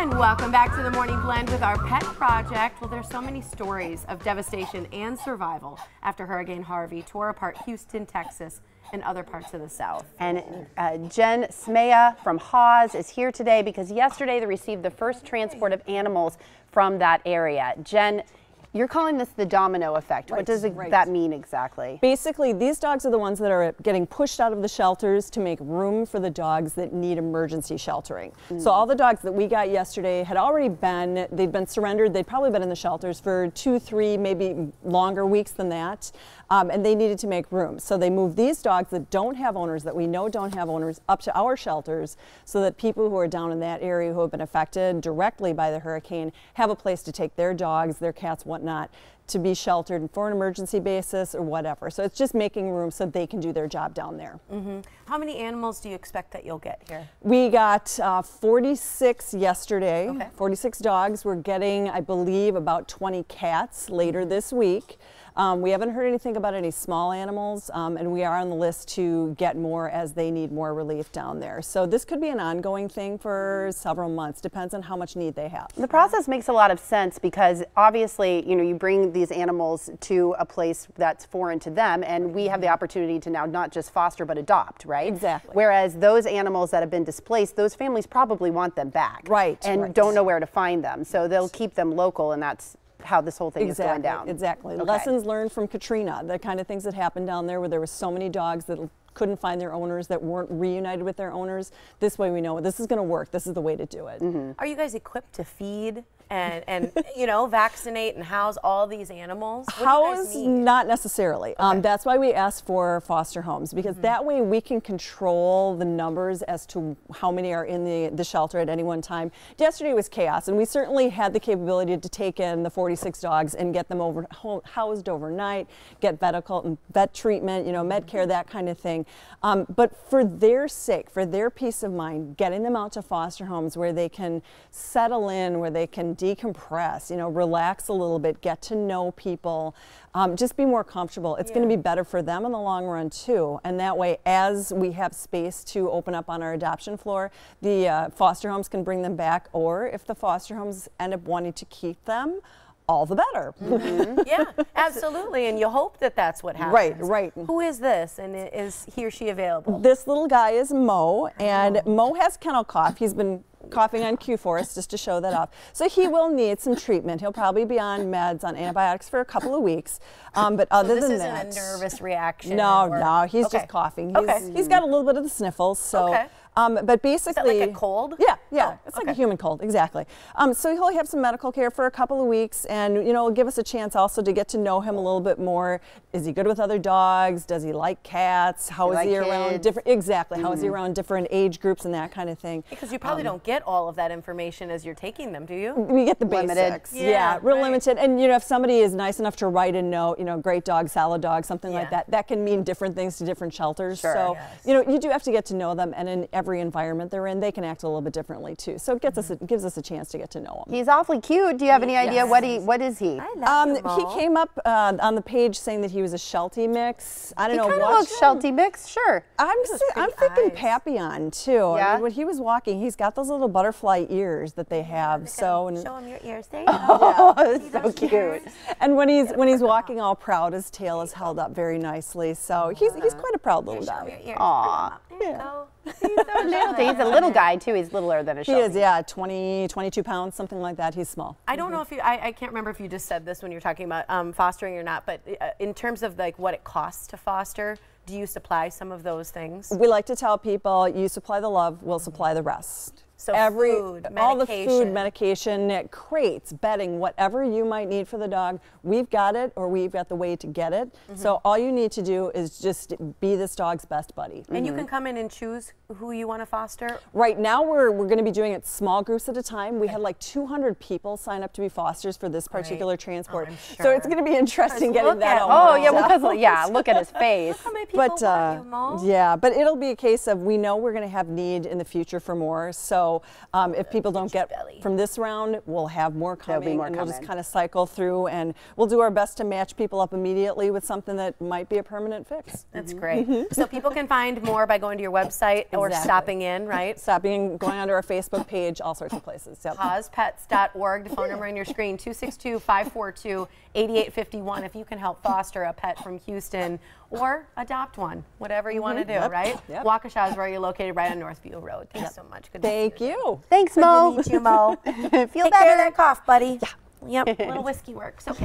And welcome back to the Morning Blend with our pet project. Well, there's so many stories of devastation and survival after Hurricane Harvey tore apart Houston, Texas, and other parts of the South. And Jen Smieja from HAWS is here today because yesterday they received the first transport of animals from that area. Jen, you're calling this the domino effect. Right, what does that mean exactly? Basically, these dogs are the ones that are getting pushed out of the shelters to make room for the dogs that need emergency sheltering. So all the dogs that we got yesterday had already they'd been surrendered. They'd probably been in the shelters for 2, 3, maybe longer weeks than that. And they needed to make room. So they moved these dogs that don't have owners, that we know don't have owners, up to our shelters so that people who are down in that area who have been affected directly by the hurricane have a place to take their dogs, their cats, whatnot, to be sheltered for an emergency basis or whatever. So it's just making room so they can do their job down there. How many animals do you expect that you'll get here? We got 46 yesterday, 46 dogs. We're getting, I believe, about 20 cats later this week. We haven't heard anything about any small animals, and we are on the list to get more as they need more relief down there. So this could be an ongoing thing for several months, depends on how much need they have. The process makes a lot of sense because obviously, you know, you bring these animals to a place that's foreign to them, and we have the opportunity to now not just foster but adopt, right? Exactly. Whereas those animals that have been displaced, those families probably want them back. Right. And don't know where to find them. So they'll keep them local, and that's how this whole thing is going down. Exactly. Lessons learned from Katrina, the kind of things that happened down there where there were so many dogs that couldn't find their owners, that weren't reunited with their owners. This way we know this is going to work. This is the way to do it. Are you guys equipped to feed and you know, vaccinate and house all these animals? House, not necessarily. That's why we ask for foster homes, because that way we can control the numbers as to how many are in the shelter at any one time. Yesterday was chaos, and we certainly had the capability to take in the 46 dogs and get them housed overnight, get vet treatment, you know, med care, that kind of thing. But for their sake, for their peace of mind, getting them out to foster homes where they can settle in, where they can decompress, you know, relax a little bit, get to know people, just be more comfortable. It's going to be better for them in the long run too. And that way, as we have space to open up on our adoption floor, the foster homes can bring them back, or if the foster homes end up wanting to keep them, all the better. Yeah, absolutely, and you hope that that's what happens. Right. Who is this, and is he or she available? This little guy is Mo, and Mo has kennel cough. He's been coughing on cue for us just to show that off. So he will need some treatment. He'll probably be on meds, on antibiotics for a couple of weeks. But other than that, this isn't a nervous reaction? No, he's just coughing. He's got a little bit of the sniffles. So. But basically, is that like a cold? Yeah, it's like a human cold, exactly. So he'll have some medical care for a couple of weeks, and you know, give us a chance also to get to know him a little bit more. Is he good with other dogs? Does he like cats? How is he around different? Exactly. How is he around different age groups and that kind of thing? Because you probably don't get all of that information as you're taking them, do you? We get the basics. Yeah, real limited. And you know, if somebody is nice enough to write a note, you know, great dog, salad dog, something like that, that can mean different things to different shelters. So you know, you do have to get to know them, and in every environment they're in, they can act a little bit differently too. So it gives us a chance to get to know him. He's awfully cute. Do you have any idea what is he? I love you, Mo. He came up on the page saying that he was a Sheltie mix. I don't know. He kind of looks Sheltie mix, sure. I'm thinking Papillon too. Yeah? I mean, when he was walking, he's got those little butterfly ears that they have. Show him your ears. There you go. Oh, so cute. And when he's walking all proud, his tail is held up very nicely. So he's quite a proud little guy. Aw. Yeah. He's so little. He's a little guy too. He's littler than a Sheltie. He is, yeah, 22 pounds, something like that. He's small. I don't know if I can't remember if you just said this when you're talking about fostering or not, but in terms of like what it costs to foster, do you supply some of those things? We like to tell people, you supply the love, we'll supply the rest. So food, medication. All the food, medication, crates, bedding, whatever you might need for the dog, we've got it, or we've got the way to get it. So all you need to do is just be this dog's best buddy. And you can come in and choose who you want to foster? Right now we're going to be doing it small groups at a time. We had like 200 people sign up to be fosters for this particular transport. So it's going to be interesting getting that on. Oh yeah, because look at his face. How many people want you, Mo? Yeah, but it'll be a case of, we know we're going to have need in the future for more. So if people don't get from this round, we'll have more coming, and we'll just kind of cycle through, and we'll do our best to match people up immediately with something that might be a permanent fix. That's great. So people can find more by going to your website. or Exactly. stopping in, right? Stopping, going onto our Facebook page, all sorts of places. Yep. HAWSpets.org, the phone number on your screen, 262-542-8851 if you can help foster a pet from Houston or adopt one, whatever you want to do, right? Yep. Waukesha is where you're located, right on Northview Road. Thanks so much. Good to Thank see you. Thanks, Good Mo. to meet you, Mo. Feel Take better. care of that cough, buddy. Yeah. Yep, a little whiskey works. Okay.